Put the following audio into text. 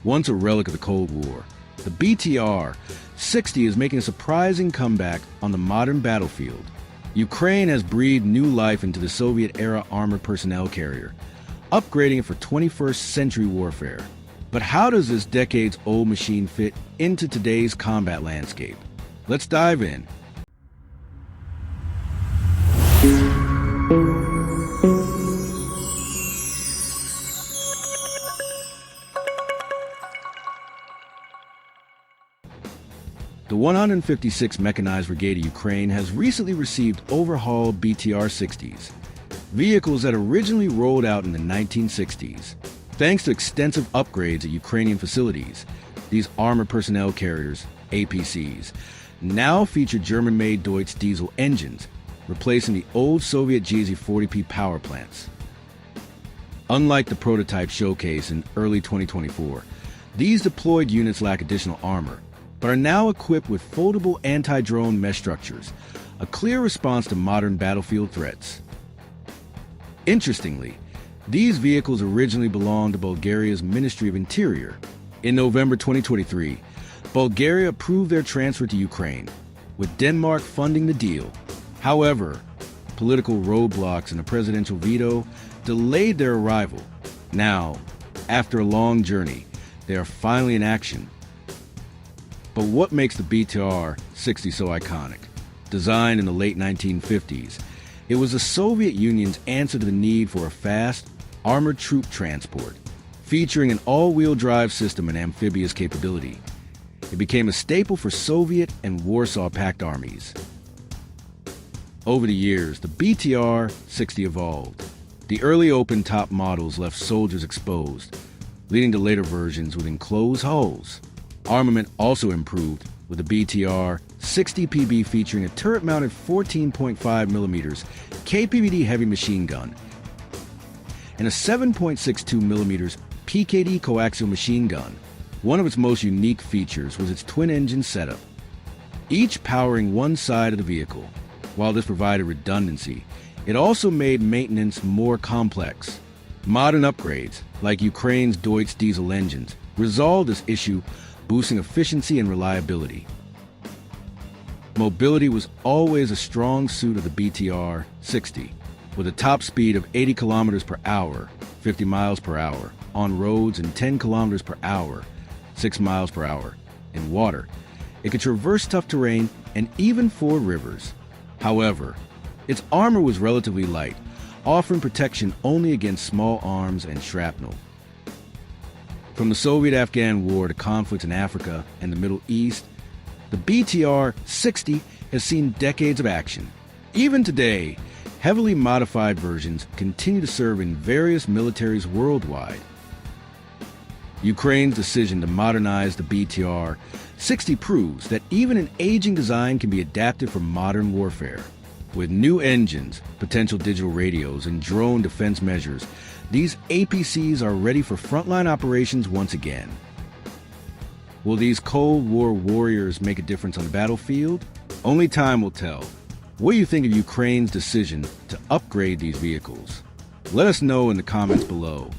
Once a relic of the Cold War, the BTR-60 is making a surprising comeback on the modern battlefield. Ukraine has breathed new life into the Soviet-era armored personnel carrier, upgrading it for 21st century warfare. But how does this decades-old machine fit into today's combat landscape? Let's dive in. The 156th Mechanized Brigade of Ukraine has recently received overhauled BTR-60s, vehicles that originally rolled out in the 1960s. Thanks to extensive upgrades at Ukrainian facilities, these armored personnel carriers, APCs, now feature German-made Deutz diesel engines, replacing the old Soviet GZ-40P power plants. Unlike the prototype showcase in early 2024, these deployed units lack additional armor, but are now equipped with foldable anti-drone mesh structures, a clear response to modern battlefield threats. Interestingly, these vehicles originally belonged to Bulgaria's Ministry of Interior. In November 2023, Bulgaria approved their transfer to Ukraine, with Denmark funding the deal. However, political roadblocks and a presidential veto delayed their arrival. Now, after a long journey, they are finally in action. But what makes the BTR-60 so iconic? Designed in the late 1950s, it was the Soviet Union's answer to the need for a fast, armored troop transport, featuring an all-wheel drive system and amphibious capability. It became a staple for Soviet and Warsaw Pact armies. Over the years, the BTR-60 evolved. The early open-top models left soldiers exposed, leading to later versions with enclosed hulls. Armament also improved, with the BTR-60PB featuring a turret-mounted 14.5mm KPVD heavy machine gun and a 7.62mm PKD coaxial machine gun. One of its most unique features was its twin-engine setup, each powering one side of the vehicle. While this provided redundancy, it also made maintenance more complex. Modern upgrades, like Ukraine's Deutz diesel engines, resolved this issue, boosting efficiency and reliability. Mobility was always a strong suit of the BTR-60, with a top speed of 80 kilometers per hour, 50 miles per hour, on roads and 10 kilometers per hour, 6 miles per hour, in water. It could traverse tough terrain and even ford rivers. However, its armor was relatively light, offering protection only against small arms and shrapnel. From the Soviet-Afghan War to conflicts in Africa and the Middle East, the BTR-60 has seen decades of action. Even today, heavily modified versions continue to serve in various militaries worldwide. Ukraine's decision to modernize the BTR-60 proves that even an aging design can be adapted for modern warfare. With new engines, potential digital radios, and drone defense measures, these APCs are ready for frontline operations once again. Will these Cold War warriors make a difference on the battlefield? Only time will tell. What do you think of Ukraine's decision to upgrade these vehicles? Let us know in the comments below.